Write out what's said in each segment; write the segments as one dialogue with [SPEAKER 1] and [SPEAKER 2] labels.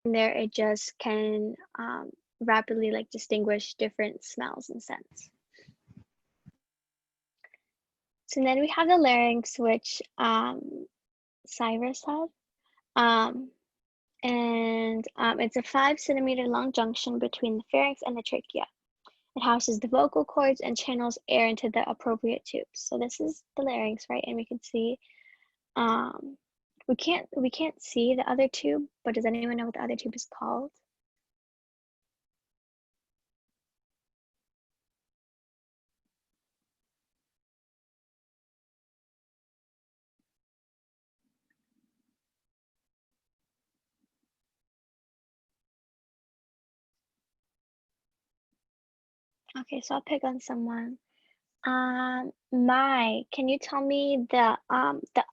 [SPEAKER 1] there, it just can rapidly like distinguish different smells and scents. So then we have the larynx, which Cyrus had. It's a 5 centimeter long junction between the pharynx and the trachea. It houses the vocal cords and channels air into the appropriate tubes. So this is the larynx, right? And we can see, we can't see the other tube, but does anyone know what the other tube is called? Okay, so I'll pick on someone. Can you tell me the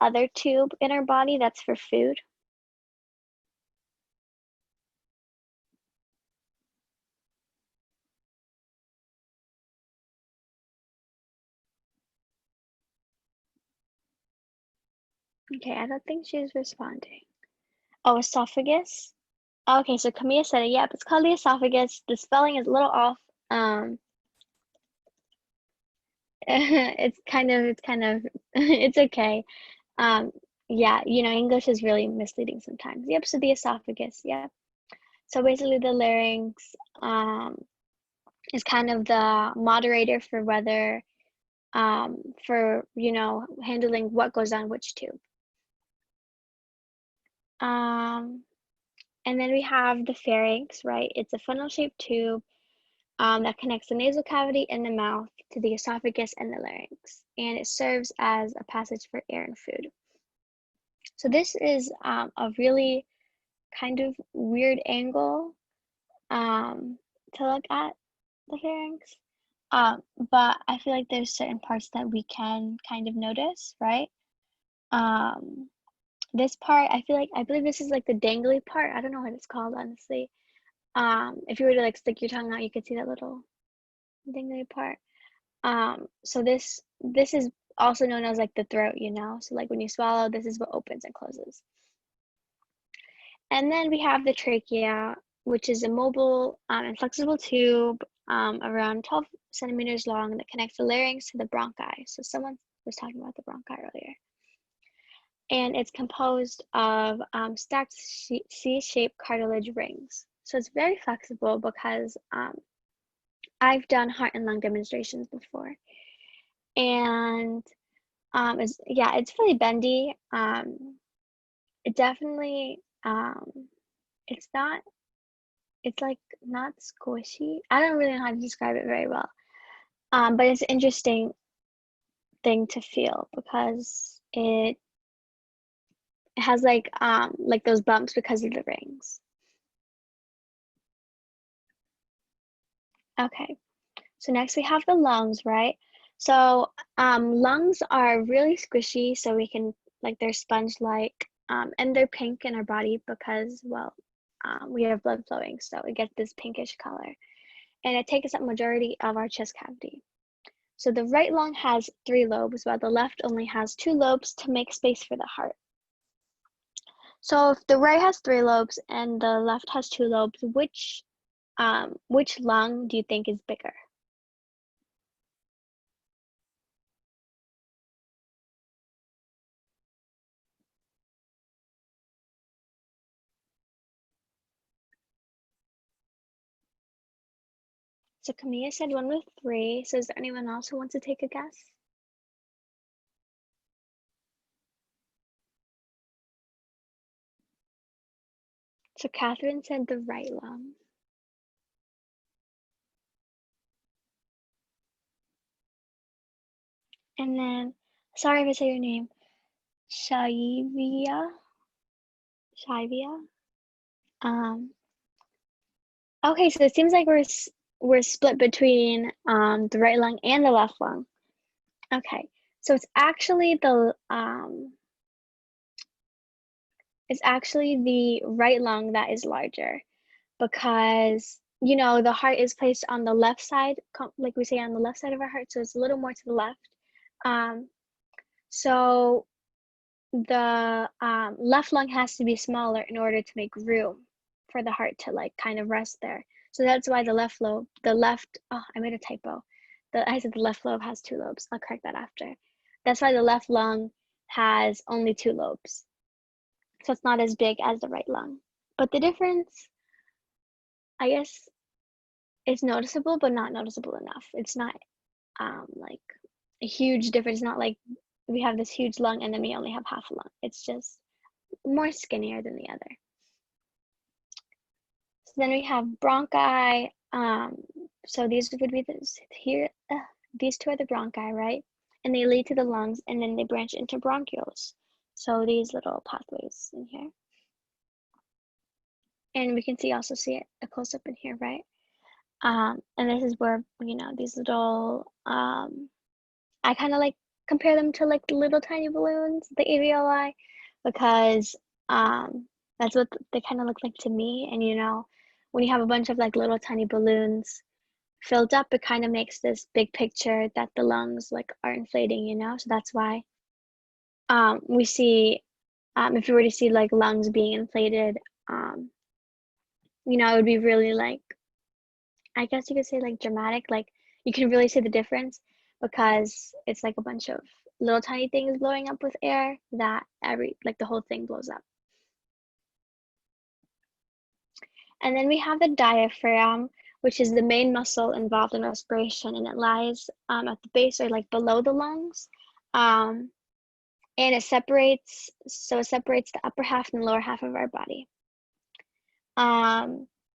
[SPEAKER 1] other tube in our body that's for food? Okay, I don't think she's responding. Oh, esophagus? Okay, so Camilla said it. Yep, it's called the esophagus. The spelling is a little off. It's kind of, it's okay. Yeah, English is really misleading sometimes. Yep, so the esophagus, yep. So basically the larynx is kind of the moderator for whether, handling what goes on which tube. And then we have the pharynx, right? It's a funnel-shaped tube that connects the nasal cavity and the mouth to the esophagus and the larynx, and it serves as a passage for air and food. So this is a really kind of weird angle to look at the pharynx, but I feel like there's certain parts that we can kind of notice, right? This part, I believe this is like the dangly part. I don't know what it's called, honestly. If you were to like stick your tongue out, you could see that little dangly part. So this is also known as like the throat, so like when you swallow, this is what opens and closes. And then we have the trachea, which is a mobile and flexible tube around 12 centimeters long that connects the larynx to the bronchi. So someone was talking about the bronchi earlier. And it's composed of stacked C-shaped cartilage rings. So it's very flexible because I've done heart and lung demonstrations before. And it's really bendy. It definitely, it's like not squishy. I don't really know how to describe it very well. But it's an interesting thing to feel because it has like those bumps because of the rings. Okay, so next we have the lungs, right? So lungs are really squishy, so we can, like, they're sponge-like, and they're pink in our body because, well, we have blood flowing, so it gets this pinkish color. And it takes up majority of our chest cavity. So the right lung has 3 lobes, while the left only has 2 lobes to make space for the heart. So if the right has 3 lobes and the left has 2 lobes, which lung do you think is bigger? So Camilla said one with 3. So is there anyone else who wants to take a guess? So Catherine said the right lung. And then, sorry if I say your name, Shaivia. Okay, so it seems like we're split between the right lung and the left lung. Okay, so it's actually the right lung that is larger because the heart is placed on the left side, like we say, on the left side of our heart, so it's a little more to the left. So the left lung has to be smaller in order to make room for the heart to like kind of rest there. So that's why the left lobe, oh, I made a typo. I said the left lobe has 2 lobes. I'll correct that after. That's why the left lung has only 2 lobes. So it's not as big as the right lung. But the difference, I guess, is noticeable, but not noticeable enough. It's not like a huge difference. It's not like we have this huge lung and then we only have half a lung. It's just more skinnier than the other. So then we have bronchi. So these would be this here. These 2 are the bronchi, right? And they lead to the lungs, and then they branch into bronchioles. So these little pathways in here. And we can also see it a close up in here, right? And this is where, you know, these little, I kind of like compare them to like the little tiny balloons, the alveoli, because that's what they kind of look like to me. And, you know, when you have a bunch of like little tiny balloons filled up, it kind of makes this big picture that the lungs like are inflating, you know? So that's why we see, if you were to see like lungs being inflated, you know, it would be really like, I guess you could say like dramatic, like you can really see the difference because it's like a bunch of little tiny things blowing up with air that like the whole thing blows up. And then we have the diaphragm, which is the main muscle involved in respiration, and it lies at the base or like below the lungs. And it separates the upper half and lower half of our body.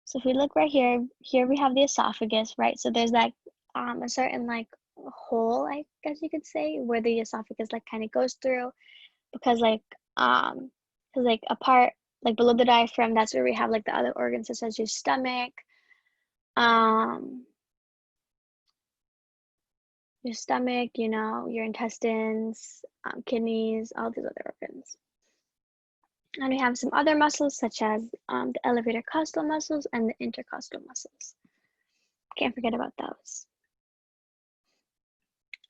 [SPEAKER 1] So if we look right here we have the esophagus, right? So there's like a certain like hole, I guess you could say, where the esophagus like kind of goes through, because like a part like below the diaphragm, that's where we have like the other organs such as your stomach, you know, your intestines, kidneys, all these other organs. And we have some other muscles such as the elevator costal muscles and the intercostal muscles. Can't forget about those.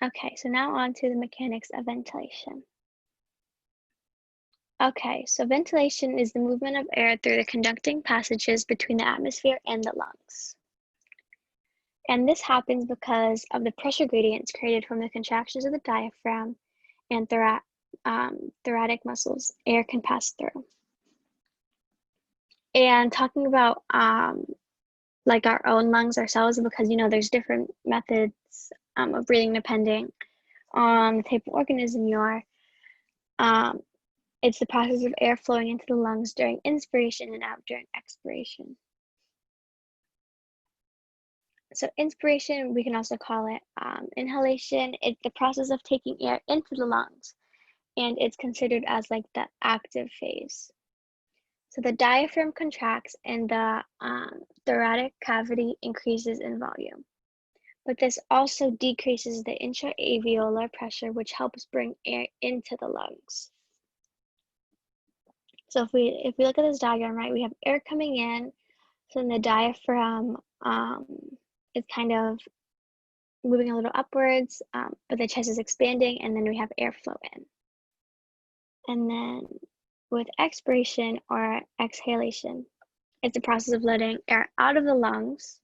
[SPEAKER 1] Okay, so now on to the mechanics of ventilation. Okay, so ventilation is the movement of air through the conducting passages between the atmosphere and the lungs. And this happens because of the pressure gradients created from the contractions of the diaphragm and thoracic muscles air can pass through. And talking about like our own lungs ourselves, because you know there's different methods of breathing depending on the type of organism you are. It's the process of air flowing into the lungs during inspiration and out during expiration. So inspiration, we can also call it inhalation. It's the process of taking air into the lungs, and it's considered as like the active phase. So the diaphragm contracts and the thoracic cavity increases in volume. But this also decreases the intra-alveolar pressure, which helps bring air into the lungs. So if we look at this diagram, right, we have air coming in, so then the diaphragm is kind of moving a little upwards, but the chest is expanding, and then we have airflow in. And then with expiration or exhalation, it's the process of letting air out of the lungs.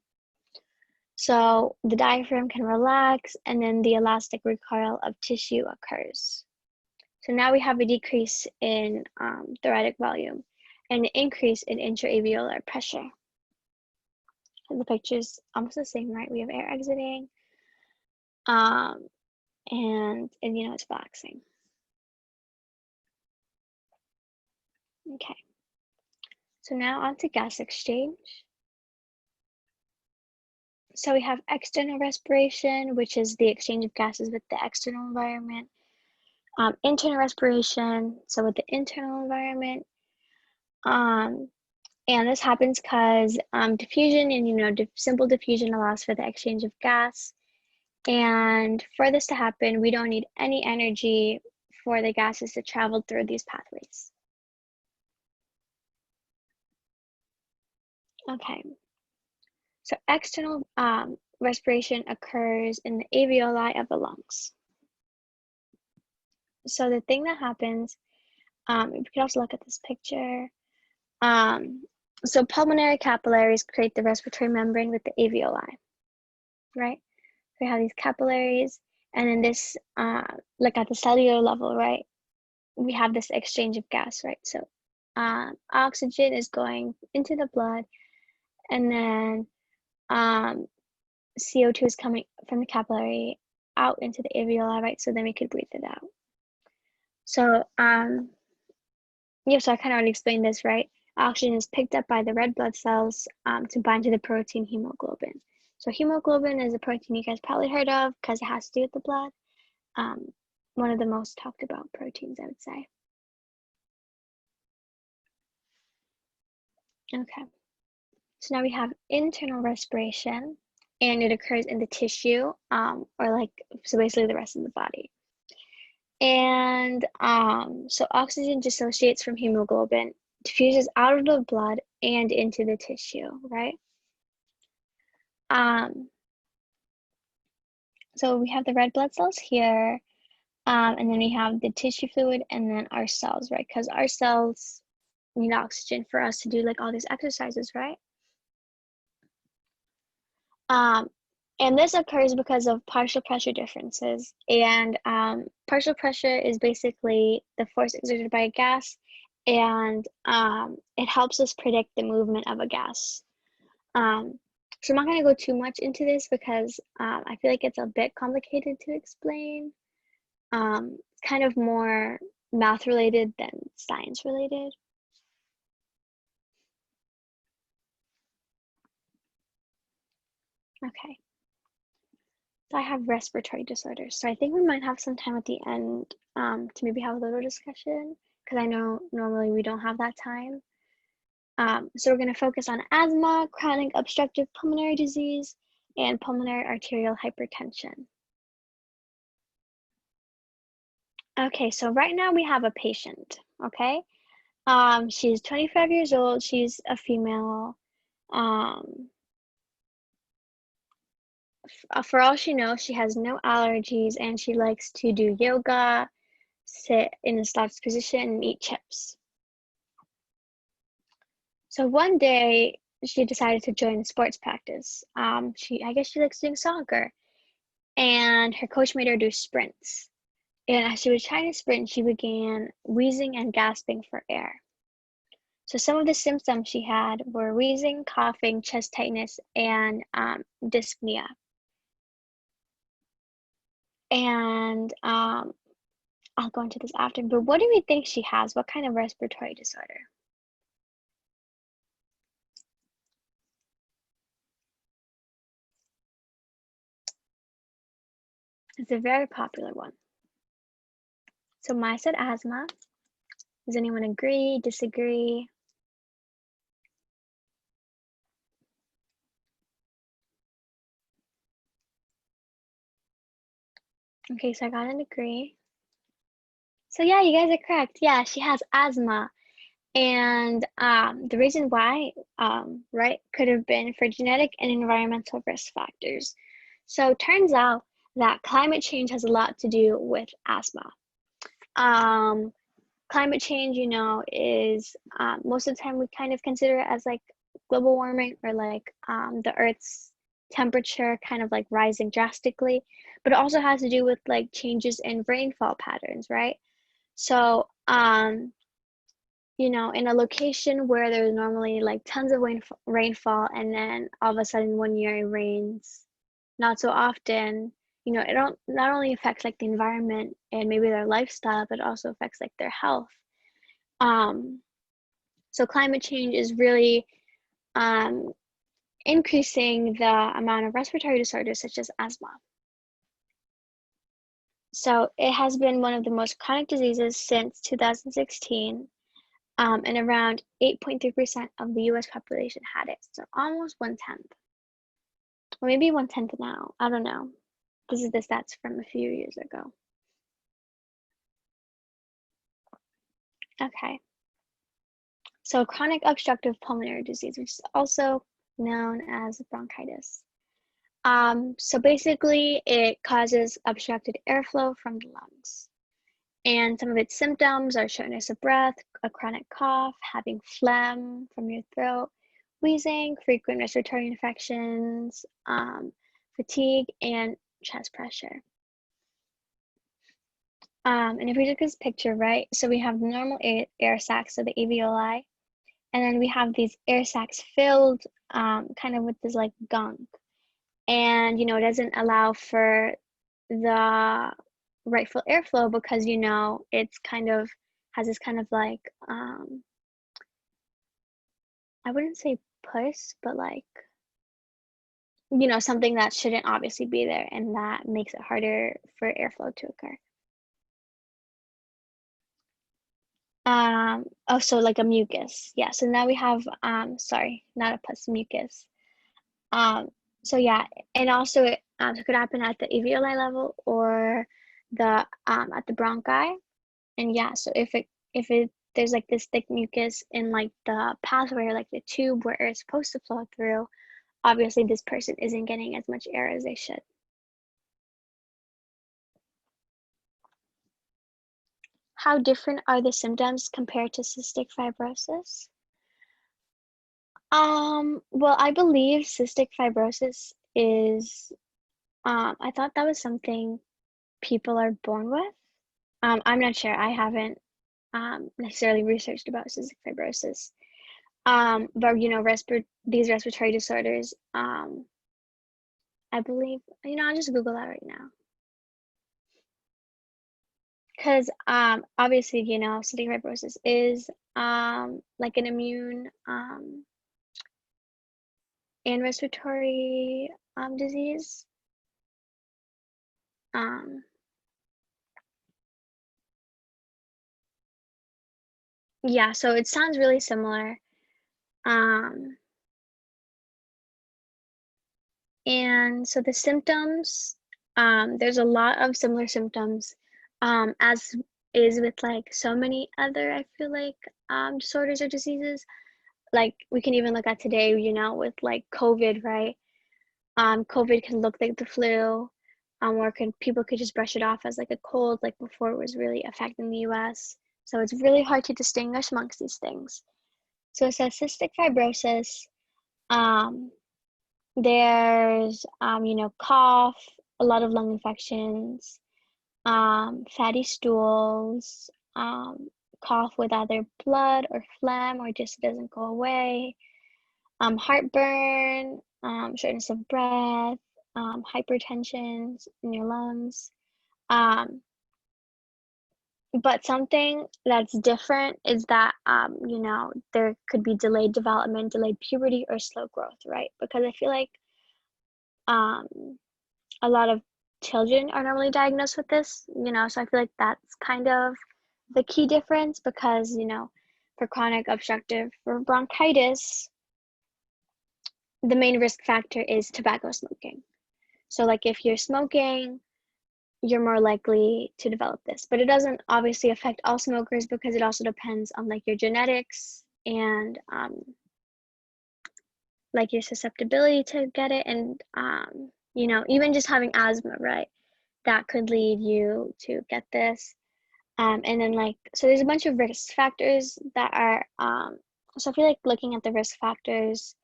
[SPEAKER 1] So the diaphragm can relax, and then the elastic recoil of tissue occurs. So now we have a decrease in thoracic volume and an increase in intra-alveolar pressure. And the picture's almost the same, right? We have air exiting, and you know, it's relaxing. Okay. So now on to gas exchange. So we have external respiration, which is the exchange of gases with the external environment. Internal respiration, so with the internal environment. And this happens because diffusion and, you know, simple diffusion allows for the exchange of gas. And for this to happen, we don't need any energy for the gases to travel through these pathways. Okay, so external respiration occurs in the alveoli of the lungs. So the thing that happens, we could also look at this picture. So pulmonary capillaries create the respiratory membrane with the alveoli, right? We have these capillaries, and then this, like at the cellular level, right? We have this exchange of gas, right? So oxygen is going into the blood, and then CO2 is coming from the capillary out into the alveoli, right? So then we could breathe it out. So yeah, so I kind of already explained this, right? Oxygen is picked up by the red blood cells to bind to the protein hemoglobin. So hemoglobin is a protein you guys probably heard of because it has to do with the blood. One of the most talked about proteins, I would say. Okay, so now we have internal respiration, and it occurs in the tissue, so basically the rest of the body. And so oxygen dissociates from hemoglobin, diffuses out of the blood and into the tissue, right? So we have the red blood cells here, and then we have the tissue fluid and then our cells, right? Because our cells need oxygen for us to do like all these exercises, right? And this occurs because of partial pressure differences. And partial pressure is basically the force exerted by a gas, and it helps us predict the movement of a gas. So I'm not going to go too much into this because I feel like it's a bit complicated to explain. It's kind of more math related than science related. Okay. So I have respiratory disorders. So I think we might have some time at the end to maybe have a little discussion because I know normally we don't have that time. So we're going to focus on asthma, chronic obstructive pulmonary disease, and pulmonary arterial hypertension. Okay, so right now we have a patient, okay? She's 25 years old. She's a female. For all she knows, she has no allergies and she likes to do yoga, sit in a slouched position, and eat chips. So one day she decided to join a sports practice. I guess she likes doing soccer, and her coach made her do sprints. And as she was trying to sprint, she began wheezing and gasping for air. So some of the symptoms she had were wheezing, coughing, chest tightness, and dyspnea. And I'll go into this after, but what do we think she has? What kind of respiratory disorder? It's a very popular one. So I said asthma. Does anyone agree, disagree? Okay, so I got an agree. So yeah, you guys are correct. Yeah, she has asthma. And the reason why, right, could have been for genetic and environmental risk factors. So it turns out that climate change has a lot to do with asthma. Climate change, is most of the time we kind of consider it as like global warming or like the Earth's temperature kind of like rising drastically, but it also has to do with like changes in rainfall patterns, right? So, in a location where there's normally like tons of rainfall, and then all of a sudden one year it rains not so often, it not only affects like the environment and maybe their lifestyle, but it also affects like their health. So climate change is really increasing the amount of respiratory disorders such as asthma. So it has been one of the most chronic diseases since 2016, and around 8.3% of the US population had it, so almost 1/10. Or maybe 1/10 now, I don't know. This is the stats from a few years ago. Okay. So chronic obstructive pulmonary disease, which is also known as bronchitis. So basically it causes obstructed airflow from the lungs. And some of its symptoms are shortness of breath, a chronic cough, having phlegm from your throat, wheezing, frequent respiratory infections, fatigue, and chest pressure. And if we look at this picture, right, so we have normal air sacs, so the alveoli, and then we have these air sacs filled kind of with this like gunk. And, it doesn't allow for the rightful airflow because, it's kind of has this kind of like, I wouldn't say puss, but like, something that shouldn't obviously be there, and that makes it harder for airflow to occur. Oh, so like a mucus. Yeah, so now we have, sorry, not a pus, mucus. So yeah, and also it could happen at the alveoli level or the at the bronchi. And yeah, so if there's like this thick mucus in like the pathway or like the tube where air is supposed to flow through, obviously this person isn't getting as much air as they should. How different are the symptoms compared to cystic fibrosis? Well, I believe cystic fibrosis is, I thought that was something people are born with. I'm not sure. I haven't necessarily researched about cystic fibrosis. But these respiratory disorders, I believe, I'll just Google that right now. Because obviously, cystic fibrosis is like an immune and respiratory disease. Yeah, so it sounds really similar. And so the symptoms, there's a lot of similar symptoms, as is with like so many other, I feel like, disorders or diseases. Like we can even look at today, with like COVID, right? COVID can look like the flu, or people could just brush it off as like a cold, like before it was really affecting the US. So it's really hard to distinguish amongst these things. So it says cystic fibrosis. There's, cough, a lot of lung infections, fatty stools, cough with either blood or phlegm or just doesn't go away, heartburn, shortness of breath, hypertension in your lungs. But something that's different is that, there could be delayed development, delayed puberty, or slow growth, right? Because I feel like a lot of children are normally diagnosed with this, so I feel like that's kind of the key difference because, for chronic obstructive or bronchitis, the main risk factor is tobacco smoking. So like if you're smoking, you're more likely to develop this. But it doesn't obviously affect all smokers because it also depends on like your genetics and like your susceptibility to get it, and even just having asthma, right? That could lead you to get this. And then so there's a bunch of risk factors that are, so I feel like looking at the risk factors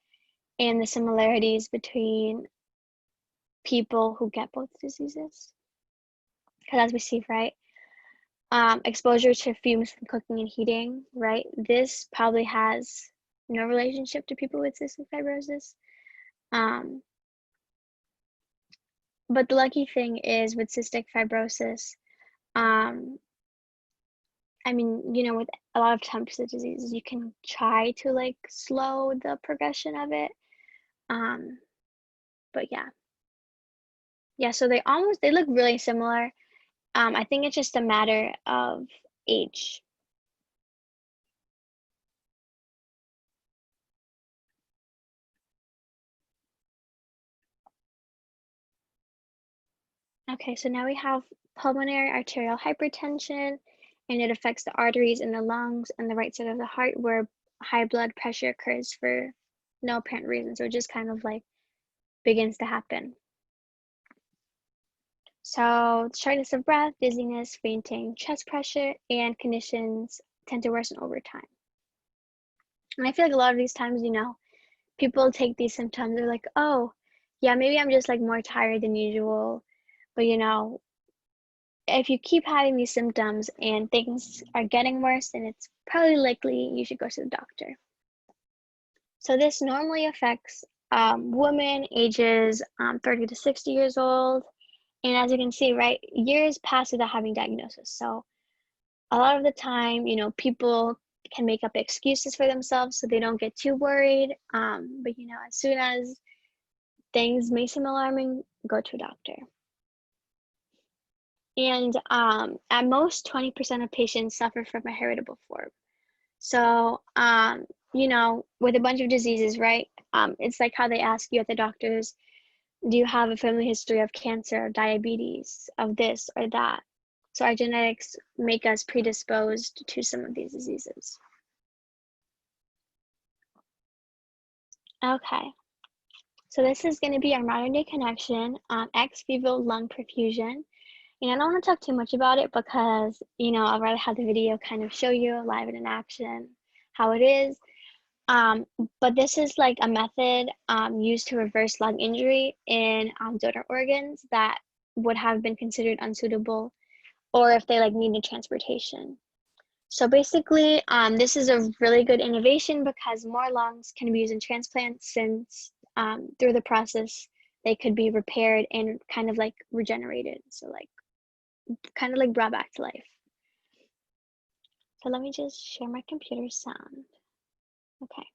[SPEAKER 1] and the similarities between people who get both diseases. Because as we see, right, exposure to fumes from cooking and heating, right, this probably has no relationship to people with cystic fibrosis. But the lucky thing is with cystic fibrosis, I mean, with a lot of types of diseases, you can try to like slow the progression of it. But yeah, so they look really similar. I think it's just a matter of age. Okay, so now we have pulmonary arterial hypertension, and it affects the arteries in the lungs and the right side of the heart where high blood pressure occurs for no apparent reason. So it just kind of like begins to happen. So shortness of breath, dizziness, fainting, chest pressure, and conditions tend to worsen over time. And I feel like a lot of these times, people take these symptoms, they're like, oh, yeah, maybe I'm just like more tired than usual. But if you keep having these symptoms and things are getting worse, then it's probably likely you should go to the doctor. So this normally affects women ages 30 to 60 years old. And as you can see, right, years pass without having diagnosis. So a lot of the time, people can make up excuses for themselves so they don't get too worried. But as soon as things may seem alarming, go to a doctor. And at most, 20% of patients suffer from a heritable form. So, with a bunch of diseases, right? It's like how they ask you at the doctors, do you have a family history of cancer, diabetes, of this or that? So our genetics make us predisposed to some of these diseases. Okay, so this is going to be our modern day connection, ex vivo lung perfusion. And I don't want to talk too much about it because, I'd rather have the video kind of show you live and in action how it is. But this is like a method used to reverse lung injury in donor organs that would have been considered unsuitable, or if they needed transportation. So basically, this is a really good innovation because more lungs can be used in transplants since through the process they could be repaired and kind of regenerated. So kind of brought back to life. So let me just share my computer sound. Okay.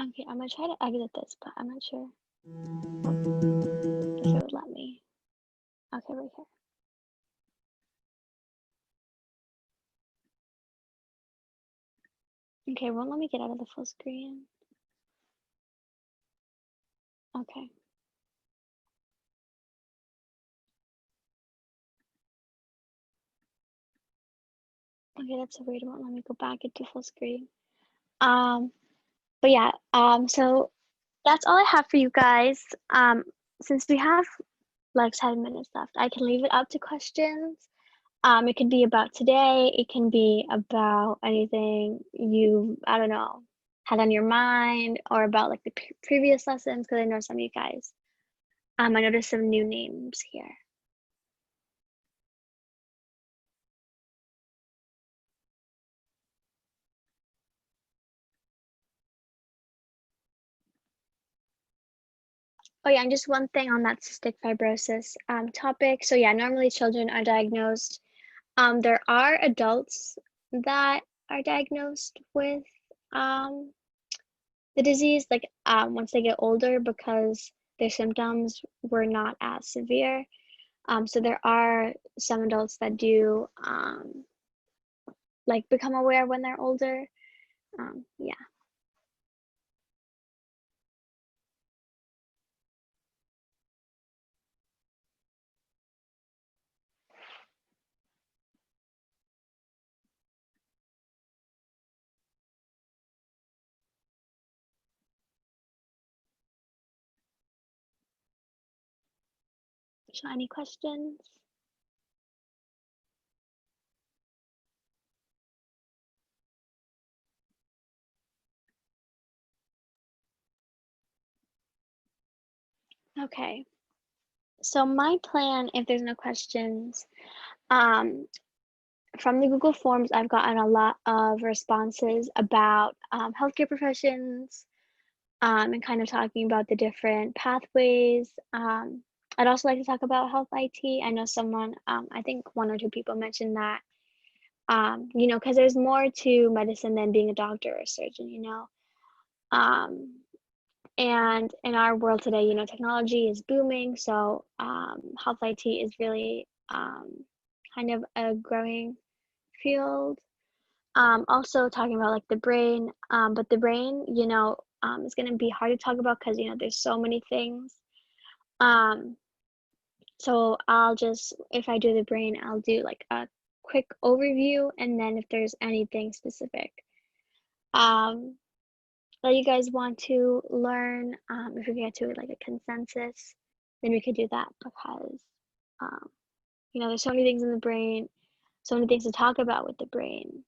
[SPEAKER 1] Okay, I'm gonna try to exit this, but I'm not sure if it would let me. Okay, right here. Okay, won't let me get out of the full screen. Okay. Okay, that's so weird. It won't let me go back into full screen. But yeah, so that's all I have for you guys. Since we have like 7 minutes left, I can leave it up to questions. It could be about today. It can be about anything you, I don't know, had on your mind, or about like the previous lessons, because I know some of you guys. I noticed some new names here. Oh yeah, and just one thing on that cystic fibrosis topic. So yeah, normally children are diagnosed. There are adults that are diagnosed with the disease, once they get older, because their symptoms were not as severe. So there are some adults that do become aware when they're older. Yeah. So any questions? Okay. So my plan, if there's no questions, um, from the Google Forms, I've gotten a lot of responses about healthcare professions, and kind of talking about the different pathways. I'd also like to talk about health IT. I know someone, I think one or two people mentioned that, because there's more to medicine than being a doctor or a surgeon, Um, and in our world today, technology is booming, so health IT is really kind of a growing field. Also talking about like the brain, but the brain, is going to be hard to talk about because there's so many things. Um, so I'll just, if I do the brain, I'll do like a quick overview, and then if there's anything specific um, that you guys want to learn, if we get to like a consensus, then we could do that because um, there's so many things in the brain, so many things to talk about with the brain.